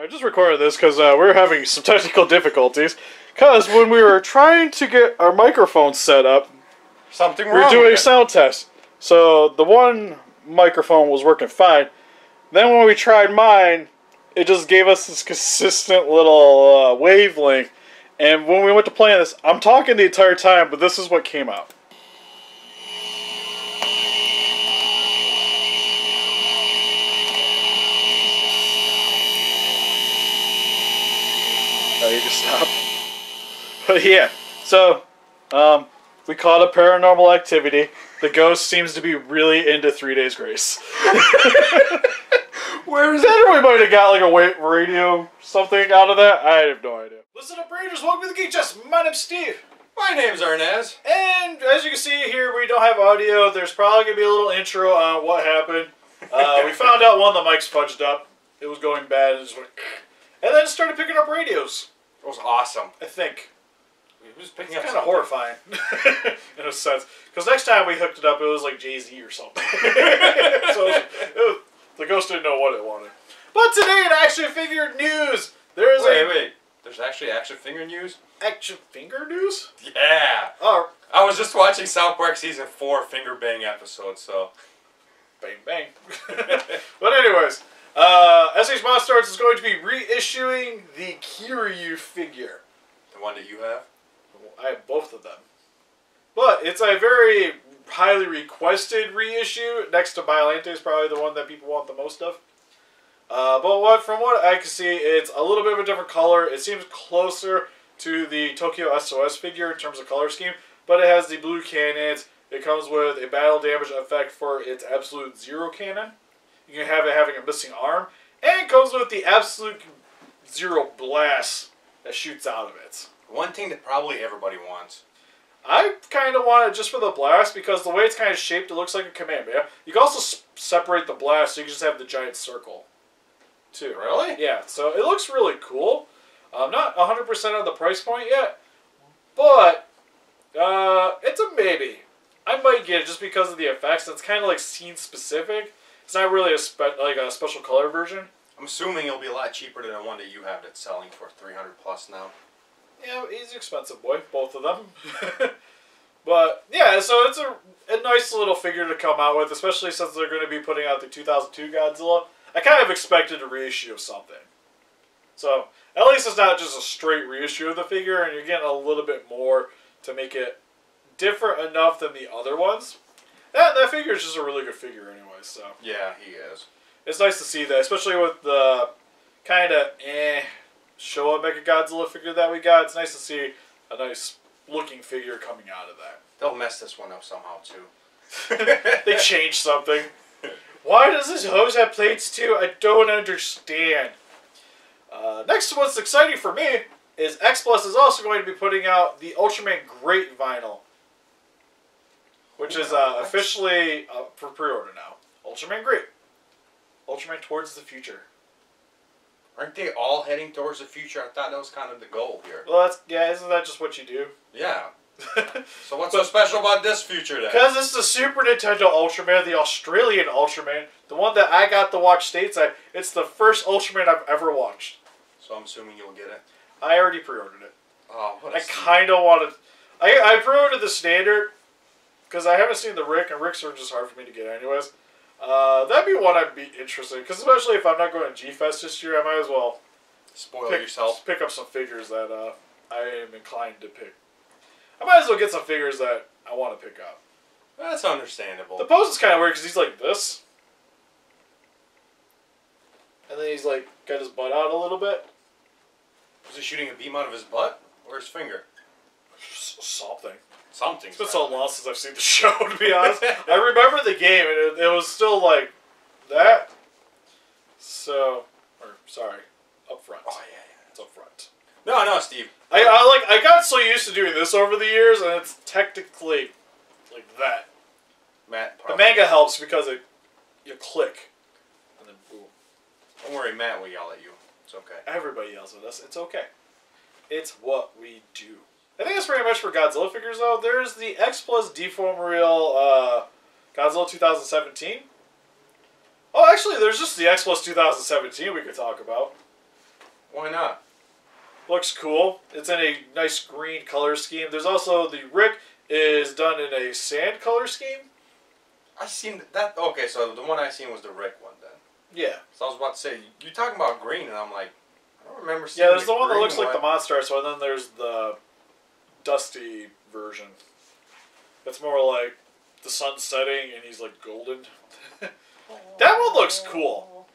I just recorded this because we're having some technical difficulties. Because when we were trying to get our microphone set up, something wrong. We were doing a sound test. So the one microphone was working fine. Then when we tried mine, it just gave us this consistent little wavelength. And when we went to play this, I'm talking the entire time, but this is what came out. Oh, you just stop. But yeah, so we caught a paranormal activity. The ghost seems to be really into 3 Days Grace. Where is that? We might have got like a radio something out of that. I have no idea. Listen up, Rangers. Welcome to the Geek Chest. My name's Steve. My name's Arnaz. And as you can see here, we don't have audio. There's probably going to be a little intro on what happened. We found out one of the mics fudged up. It was going bad. And, just went, and then started picking up radios. It was awesome. I think. It was picking it's up kind of horrifying in a sense. Because next time we hooked it up, it was like Jay-Z or something. So the ghost didn't know what it wanted. But today in Action Figure News, there is Wait. There's actually Action Figure News? Action Finger News? Yeah. Oh. I was just watching South Park Season 4 Finger Bang episode, so. Bang, bang. But anyways, SH MonsterArts is going to be reissuing the Kiryu figure. The one that you have? I have both of them. But it's a very highly requested reissue. Next to Biolante is probably the one that people want the most of. But from what I can see, it's a little bit of a different color. It seems closer to the Tokyo SOS figure in terms of color scheme. But it has the blue cannons. It comes with a battle damage effect for its Absolute Zero cannon. You can have it having a missing arm. And it comes with the Absolute Zero blast that shoots out of it. One thing that probably everybody wants. I kind of want it just for the blast because the way it's kind of shaped, it looks like a Kamehameha. You can also separate the blast so you can just have the giant circle, too. Really? Yeah, so it looks really cool. I'm not 100% on the price point yet, but it's a maybe. I might get it just because of the effects. It's kind of like scene specific. It's not really a special color version. I'm assuming it'll be a lot cheaper than the one that you have that's selling for 300 plus now. Yeah, he's an expensive boy, both of them. But, yeah, so it's a nice little figure to come out with, especially since they're going to be putting out the 2002 Godzilla. I kind of expected a reissue of something. So, at least it's not just a straight reissue of the figure, and you're getting a little bit more to make it different enough than the other ones. That figure is just a really good figure anyway, so. Yeah, he is. It's nice to see that, especially with the kind of Showa Mechagodzilla figure that we got. It's nice to see a nice looking figure coming out of that. They'll mess this one up somehow too. They changed something. Why does this hose have plates too? I don't understand. Next, what's exciting for me is X Plus is also going to be putting out the Ultraman Great vinyl, which is officially for pre-order now. Ultraman Great. Ultraman Towards the Future. Aren't they all heading towards the future? I thought that was kind of the goal here. Well, isn't that just what you do? Yeah. So what's so special about this future then? Because it's the Super Nintendo Ultraman, the Australian Ultraman, the one that I got to watch stateside. It's the first Ultraman I've ever watched. So I'm assuming you'll get it? I already pre-ordered it. Oh, what I kind of wanted... I pre-ordered the standard, because I haven't seen the Rick, and Ricks are just hard for me to get anyways. That'd be one I'd be interested in, because especially if I'm not going to G-Fest this year, I might as well pick up some figures that I am inclined to pick. I might as well get some figures that I want to pick up. That's understandable. The pose is kind of weird, because he's like this. And then he's like, got his butt out a little bit. Was he shooting a beam out of his butt? Or his finger? Something. Something. It's been so long since I've seen the show, to be honest. I remember the game, and it was still like that. So, sorry, up front. Oh yeah, it's up front. No, Steve. I got so used to doing this over the years, and it's technically like that. Matt. The manga helps because you click, and then boom. Don't worry, Matt will yell at you. It's okay. Everybody yells at us. It's okay. It's what we do. I think that's pretty much for Godzilla figures, though. There's the X Plus Deform Real Godzilla 2017. Oh, actually, there's just the X Plus 2017 we could talk about. Why not? Looks cool. It's in a nice green color scheme. There's also the Rick is done in a sand color scheme. I seen that. Okay, so the one I seen was the Rick one then. Yeah. So I was about to say, you're talking about green, and I'm like, I don't remember seeing. Yeah, there's the one that green looks like the MonsterArts one, and then there's the dusty version. It's more like the sun setting and he's like golden. That one looks cool.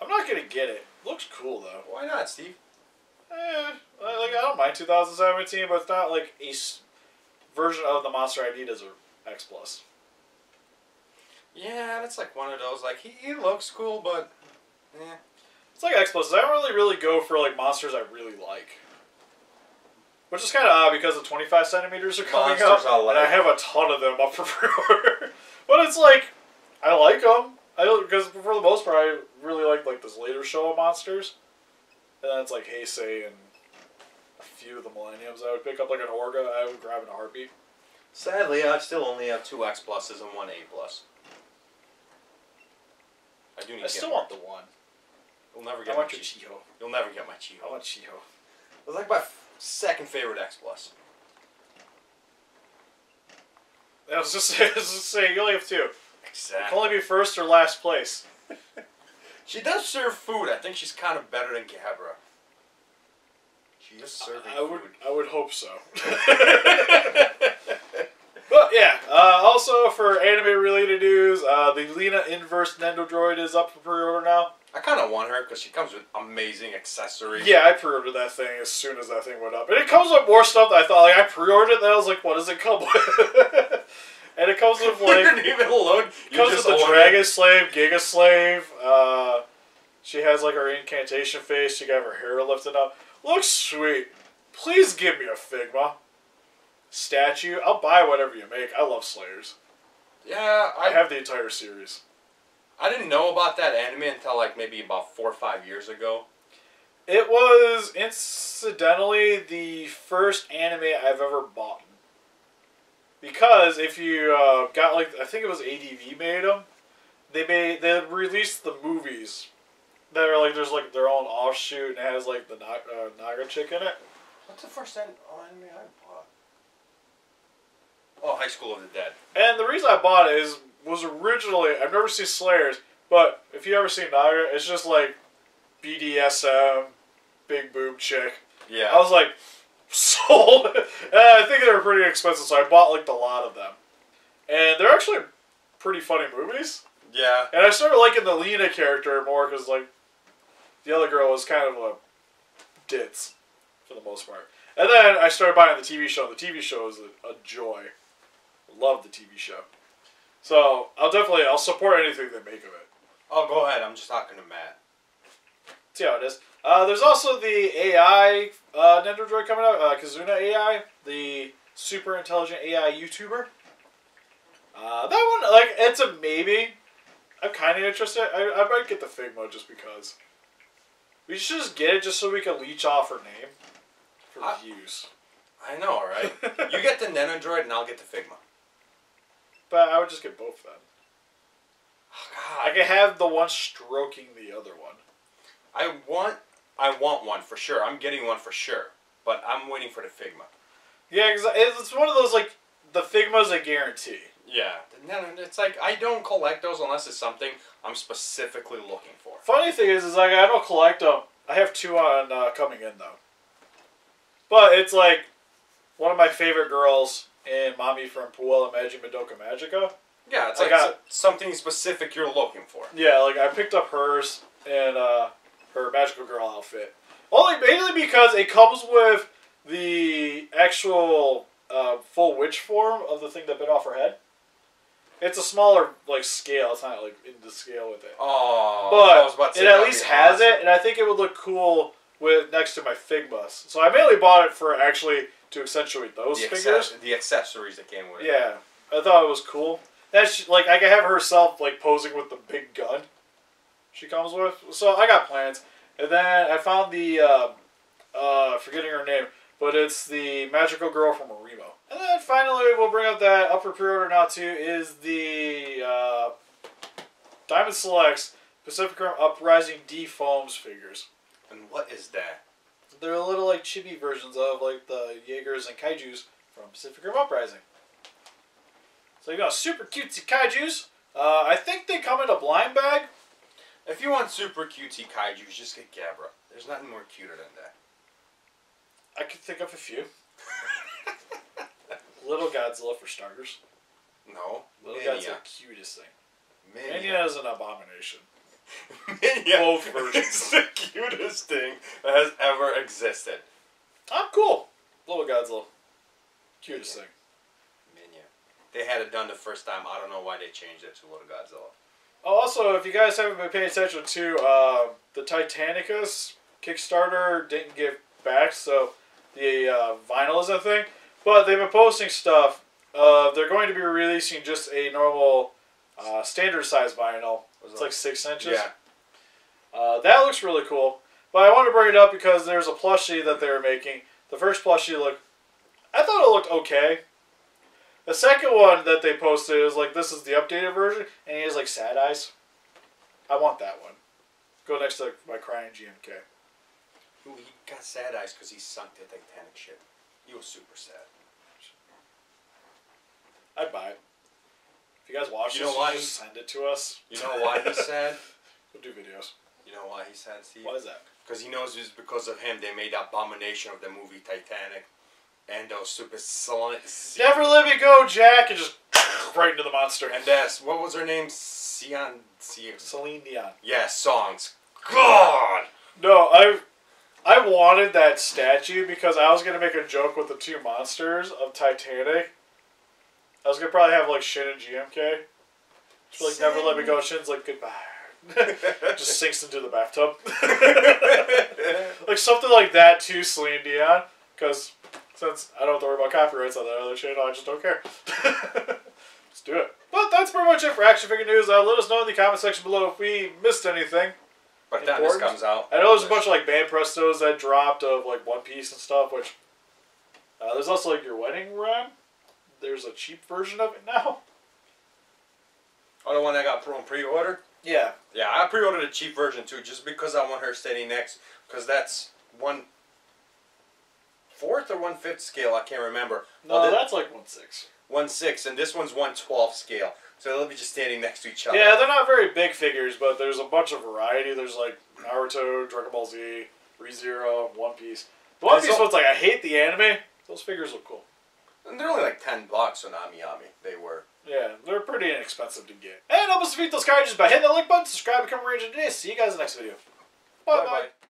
I'm not gonna get it. Looks cool though. Why not, Steve? Like I don't mind 2017, but it's not like a version of the monster I need as a X Plus. Yeah, that's like one of those. Like he looks cool, but It's like X Plus. I don't really go for like monsters I really like. Which is kind of odd because the 25 centimeters are coming Monsters up, and I have a ton of them up for pre-order. But it's like, I like them. Because for the most part, I really like this later show of monsters. And then it's like Heisei and a few of the Millenniums I would pick up, like an Orga, I would grab in a heartbeat. Sadly, I still only have 2 X Pluses and 1 A Plus. I do need. I still want the one. You'll never get I my want your Chiho. You'll never get my Chiho. I want Chiho. It's like my second favorite X Plus. I was just saying, you only have 2. It Exactly. can only be first or last place. She does serve food. I think she's kind of better than Gabra. She is serving food. I would hope so. But yeah, also for anime-related news, the Lena Inverse Nendoroid is up for pre-order now. I kind of want her because she comes with amazing accessories. Yeah, I pre-ordered that thing as soon as that thing went up. And it comes with more stuff that I thought, like, I pre-ordered it, and I was like, what does it come with? And it comes with, like... You didn't even load. It comes with the Dragon Slave, Giga Slave. She has, like, her incantation face. She got her hair lifted up. Looks sweet. Please give me a Figma statue. I'll buy whatever you make. I love Slayers. Yeah, I have the entire series. I didn't know about that anime until like maybe about 4 or 5 years ago. It was incidentally the first anime I've ever bought. Because if you got like, I think it was ADV made them. They released the movies that are like, there's like their own offshoot and it has like the Naga chick in it. What's the first anime I bought? Oh, High School of the Dead. And the reason I bought it was originally, I've never seen Slayers, but if you ever seen Naga, it's just like BDSM, big boob chick. Yeah. I was like, sold. And I think they were pretty expensive, so I bought like a lot of them. And they're actually pretty funny movies. Yeah. And I started liking the Lena character more because like the other girl was kind of a ditz for the most part. And then I started buying the TV show. And the TV show is a joy. Love the TV show. So I'll support anything they make of it. Oh, go ahead. I'm just talking to Matt. See how it is. There's also the AI Nendoroid coming out. Kizuna AI, the super intelligent AI YouTuber. That one, like, it's a maybe. I'm kind of interested. I might get the Figma just because. We should just get it just so we can leech off her name for views. I know, right? You get the Nendoroid and I'll get the Figma. But I would just get both then. Oh, God. I can have the one stroking the other one. I want one for sure. I'm getting one for sure. But I'm waiting for the Figma. Yeah, because it's one of those, like, the Figma's a guarantee. Yeah. It's like, I don't collect those unless it's something I'm specifically looking for. Funny thing is like, I don't collect them. I have 2 on coming in, though. But it's like, one of my favorite girls in Mommy from Puella Magi Madoka Magica. Yeah, it's like something specific you're looking for. Yeah, like, I picked up hers and her Magical Girl outfit. Mainly because it comes with the actual full witch form of the thing that bit off her head. It's a smaller, like, scale. It's not, like, into scale with it. Oh, but it at least has it, and I think it would look cool with next to my Figmas. So I mainly bought it for actually to accentuate those figures. The accessories that came with it. Yeah, I thought it was cool. That's like I can have herself like posing with the big gun she comes with. So I got plans, and then I found the forgetting her name, but it's the magical girl from Arimo. And then finally we'll bring up that up for pre-order now too is the Diamond Selects Pacific Rim Uprising D Foams figures. And what is that? They're little like chibi versions of like the Jaegers and Kaijus from Pacific Rim Uprising. So you got super cutesy Kaijus. I think they come in a blind bag. If you want super cutesy kaijus, just get Gabra. There's nothing more cuter than that. I could think of a few. Little Godzilla for starters. No. Little Godzilla, cutest thing. Minya is an abomination. Minya Both versions. is the cutest thing that has ever existed. I'm cool. Little Godzilla. Cutest thing. Minya. They had it done the first time. I don't know why they changed it to Little Godzilla. Oh, also, if you guys haven't been paying attention to the Titanicus Kickstarter didn't give back, so the vinyl is a thing. But they've been posting stuff. They're going to be releasing just a normal standard size vinyl. It's like 6 inches. Yeah. That looks really cool. But I want to bring it up because there's a plushie that they were making. The first plushie I thought it looked okay. The second one that they posted was like, this is the updated version, and he has like sad eyes. I want that one. Go next to my crying GMK. Ooh, he got sad eyes because he sunk the Titanic ship. He was super sad. I'd buy it. If you guys watch You this, know why just send it to us. You know why he's sad? We'll do videos. You know why he's sad, Steve? Why is that? Because he knows it's because of him they made that abomination of the movie Titanic. And those stupid Never let me go, Jack, and just right into the monster. And that's, what was her name? Celine Dion. Yeah, songs. God! No, I wanted that statue because I was going to make a joke with the two monsters of Titanic. I was going to probably have like Shin and GMK. Just like, never let me go. Shin's like, goodbye. Just sinks into the bathtub. Like something like that to Celine Dion. Because since I don't have to worry about copyrights on that other channel, I just don't care. Let's do it. But that's pretty much it for action figure news. Let us know in the comment section below if we missed anything. By the time this comes out. I know there's a bunch of like Band Prestos that dropped of like One Piece and stuff, which there's also like your wedding run. There's a cheap version of it now. Oh, the one that got on pre-order? Yeah. Yeah, I pre-ordered a cheap version too, just because I want her standing next, because that's 1/4 or 1/5 scale, I can't remember. No, that's like 1/6. 1/6, and this one's 1/12 scale. So they'll be just standing next to each other. Yeah, they're not very big figures, but there's a bunch of variety. There's like Naruto, Dragon Ball Z, ReZero, One Piece. The One Piece one's like, I hate the anime. Those figures look cool. And they're only like $10 on Ami. They were. Yeah, they're pretty inexpensive to get. And help us defeat those kaijus by hitting the like button, subscribe, become a ranger today. See you guys in the next video. Bye-bye.